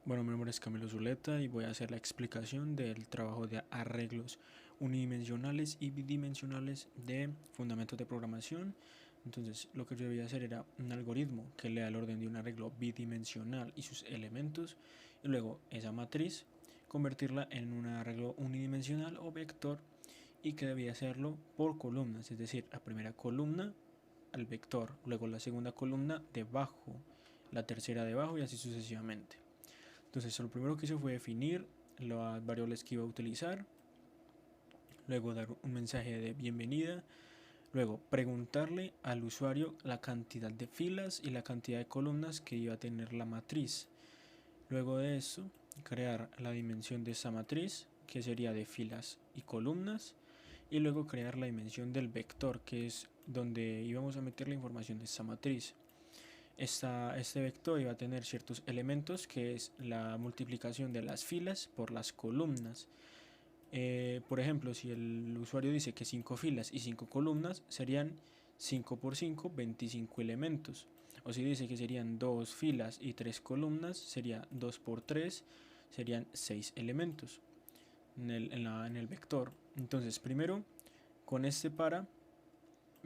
Bueno, mi nombre es Camilo Zuleta y voy a hacer la explicación del trabajo de arreglos unidimensionales y bidimensionales de fundamentos de programación. Entonces, lo que yo debía hacer era un algoritmo que lea el orden de un arreglo bidimensional y sus elementos, y luego esa matriz convertirla en un arreglo unidimensional o vector, y que debía hacerlo por columnas, es decir, la primera columna al vector, luego la segunda columna debajo, la tercera debajo y así sucesivamente. Entonces lo primero que hice fue definir las variables que iba a utilizar, luego dar un mensaje de bienvenida, luego preguntarle al usuario la cantidad de filas y la cantidad de columnas que iba a tener la matriz. Luego de eso, crear la dimensión de esa matriz, que sería de filas y columnas, y luego crear la dimensión del vector, que es donde íbamos a meter la información de esa matriz. Este vector iba a tener ciertos elementos, que es la multiplicación de las filas por las columnas. Por ejemplo, si el usuario dice que 5 filas y 5 columnas, serían 5 por 5, 25 elementos. O si dice que serían 2 filas y 3 columnas, sería 2 por 3, serían 6 elementos en el vector. Entonces, primero, con este para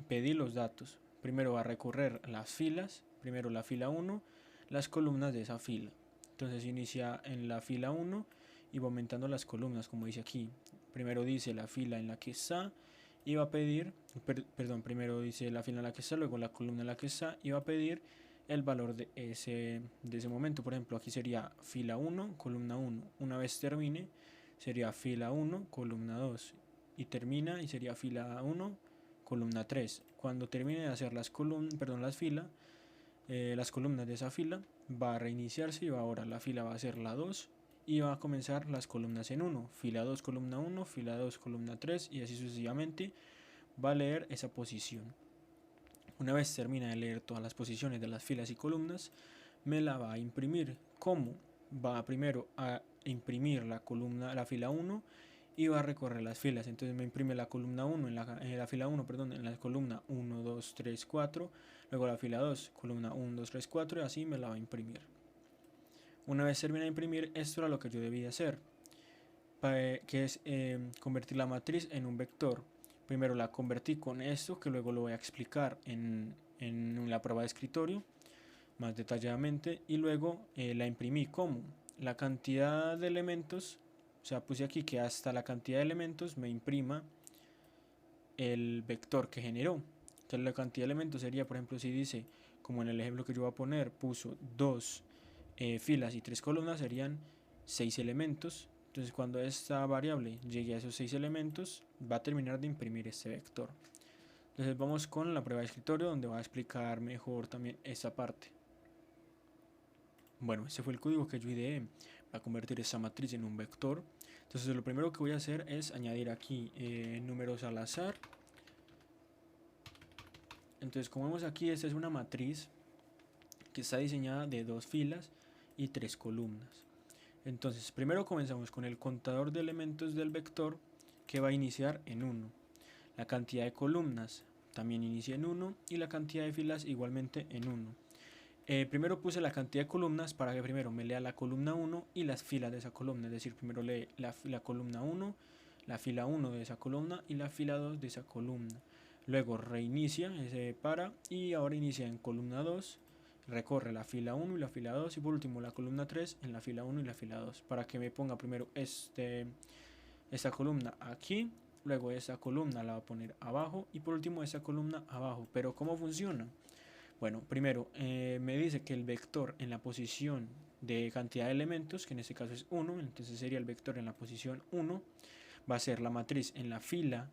pedir los datos. Primero va a recorrer las filas, primero la fila 1, las columnas de esa fila. Entonces inicia en la fila 1 y va aumentando las columnas, como dice aquí. Primero dice la fila en la que está y va a pedir, primero dice la fila en la que está, luego la columna en la que está y va a pedir el valor de ese momento. Por ejemplo, aquí sería fila 1, columna 1. Una vez termine, sería fila 1, columna 2. Y termina y sería fila 1, columna 3. Cuando termine de hacer las las columnas de esa fila, va a reiniciarse y ahora la fila va a ser la 2 y va a comenzar las columnas en 1. Fila 2, columna 1, fila 2, columna 3 y así sucesivamente va a leer esa posición. Una vez termina de leer todas las posiciones de las filas y columnas, me la va a imprimir. ¿Cómo? Va primero a imprimir la fila 1 y va a recorrer las filas. Entonces me imprime la columna 1 en la fila 1, perdón, en la columna 1, 2, 3, 4, luego la fila 2, columna 1, 2, 3, 4 y así me la va a imprimir. Una vez termina de imprimir, esto era lo que yo debía hacer, que es convertir la matriz en un vector. Primero la convertí con esto, que luego lo voy a explicar en la prueba de escritorio más detalladamente, y luego la imprimí como la cantidad de elementos, o sea, puse aquí que hasta la cantidad de elementos me imprima el vector que generó. Entonces la cantidad de elementos sería, por ejemplo, si dice, como en el ejemplo que yo voy a poner, puso 2 filas y 3 columnas, serían 6 elementos. Entonces cuando esta variable llegue a esos 6 elementos, va a terminar de imprimir este vector. Entonces vamos con la prueba de escritorio, donde va a explicar mejor también esta parte. Bueno, este fue el código que yo ideé para convertir esta matriz en un vector. Entonces lo primero que voy a hacer es añadir aquí números al azar. Entonces, como vemos aquí, esta es una matriz que está diseñada de 2 filas y 3 columnas. Entonces, primero comenzamos con el contador de elementos del vector, que va a iniciar en 1. La cantidad de columnas también inicia en 1 y la cantidad de filas igualmente en 1. Primero puse la cantidad de columnas para que primero me lea la columna 1 y las filas de esa columna, es decir, primero lee la columna 1, la fila 1 de esa columna y la fila 2 de esa columna. Luego reinicia, se para y ahora inicia en columna 2, recorre la fila 1 y la fila 2 y por último la columna 3 en la fila 1 y la fila 2, para que me ponga primero esta columna aquí, luego esta columna la va a poner abajo y por último esta columna abajo. Pero ¿cómo funciona? Bueno, primero me dice que el vector en la posición de cantidad de elementos, que en este caso es 1, entonces sería el vector en la posición 1, va a ser la matriz en la fila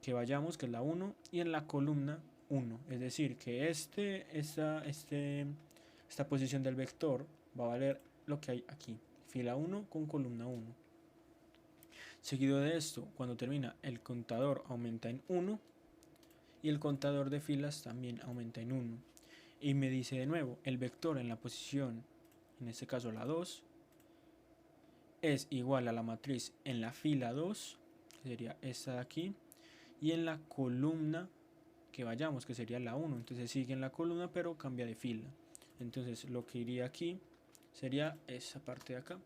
que vayamos, que es la 1, y en la columna 1. Es decir, que esta posición del vector va a valer lo que hay aquí, fila 1 con columna 1. Seguido de esto, cuando termina, el contador aumenta en 1 y el contador de filas también aumenta en 1. Y me dice de nuevo, el vector en la posición, en este caso la 2, es igual a la matriz en la fila 2, que sería esta de aquí, y en la columna que vayamos, que sería la 1. Entonces sigue en la columna pero cambia de fila. Entonces lo que iría aquí sería esa parte de acá.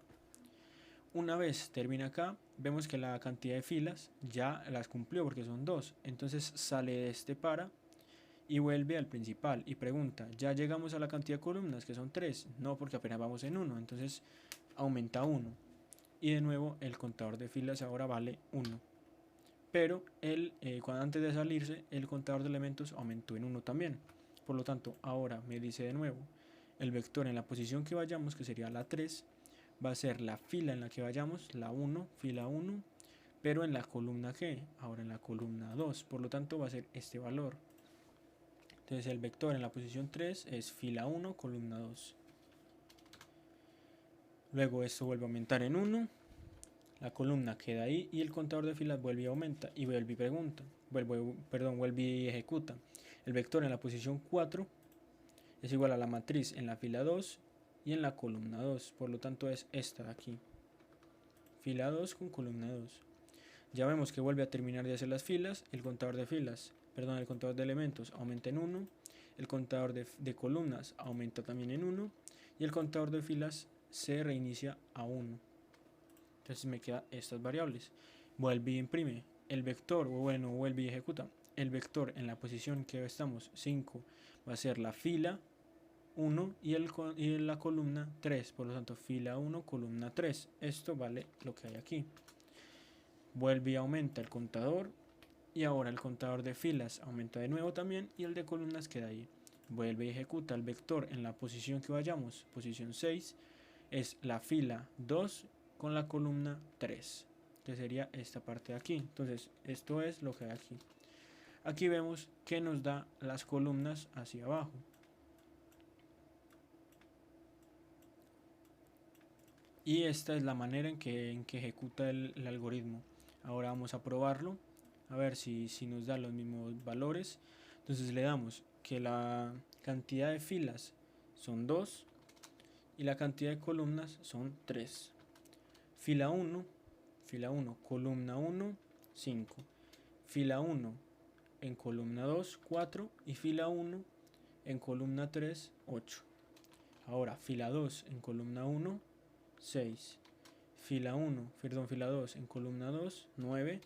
Una vez termina acá, vemos que la cantidad de filas ya las cumplió porque son 2. Entonces sale de este para y vuelve al principal y pregunta, ¿ya llegamos a la cantidad de columnas que son 3? No, porque apenas vamos en 1. Entonces aumenta 1. Y de nuevo el contador de filas ahora vale 1. Pero cuando antes de salirse, el contador de elementos aumentó en 1 también. Por lo tanto, ahora me dice de nuevo, el vector en la posición que vayamos, que sería la 3, va a ser la fila en la que vayamos, la 1, fila 1, pero en la columna ¿qué? Ahora en la columna 2, por lo tanto va a ser este valor. Entonces el vector en la posición 3 es fila 1, columna 2. Luego esto vuelve a aumentar en 1, la columna queda ahí y el contador de filas vuelve y aumenta y vuelve y pregunta, vuelve y ejecuta. El vector en la posición 4 es igual a la matriz en la fila 2 y en la columna 2, por lo tanto es esta de aquí, fila 2 con columna 2. Ya vemos que vuelve a terminar de hacer las filas, el contador de elementos aumenta en 1, el contador de columnas aumenta también en 1 y el contador de filas se reinicia a 1. Entonces me quedan estas variables. Vuelve y imprime el vector, vuelve y ejecuta. El vector en la posición que estamos, 5, va a ser la fila 1 y la columna 3, por lo tanto fila 1, columna 3. Esto vale lo que hay aquí. Vuelve y aumenta el contador y ahora el contador de filas aumenta de nuevo también y el de columnas queda ahí. Vuelve y ejecuta el vector en la posición que vayamos, posición 6, es la fila 2 con la columna 3, que sería esta parte de aquí. Entonces esto es lo que hay aquí. Aquí vemos que nos da las columnas hacia abajo. Y esta es la manera en que ejecuta el algoritmo. Ahora vamos a probarlo, a ver si nos da los mismos valores. Entonces le damos que la cantidad de filas son 2 y la cantidad de columnas son 3. Fila 1, columna 1, 5. Fila 1 en columna 2, 4. Y fila 1 en columna 3, 8. Ahora fila 2 en columna 1, 6. Fila 2 en columna 2, 9.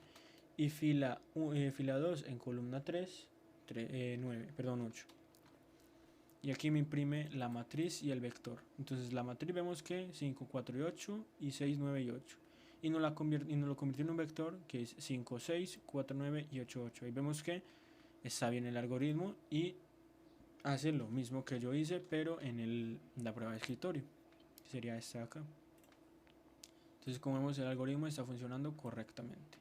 Y fila 2 en columna 3, 8. Y aquí me imprime la matriz y el vector. Entonces la matriz vemos que 5, 4 y 8 y 6, 9 y 8. Y nos lo convirtió en un vector que es 5, 6, 4, 9 y 8, 8. Ahí vemos que está bien el algoritmo y hace lo mismo que yo hice, pero en la prueba de escritorio, que sería esta de acá. Entonces como vemos, el algoritmo está funcionando correctamente.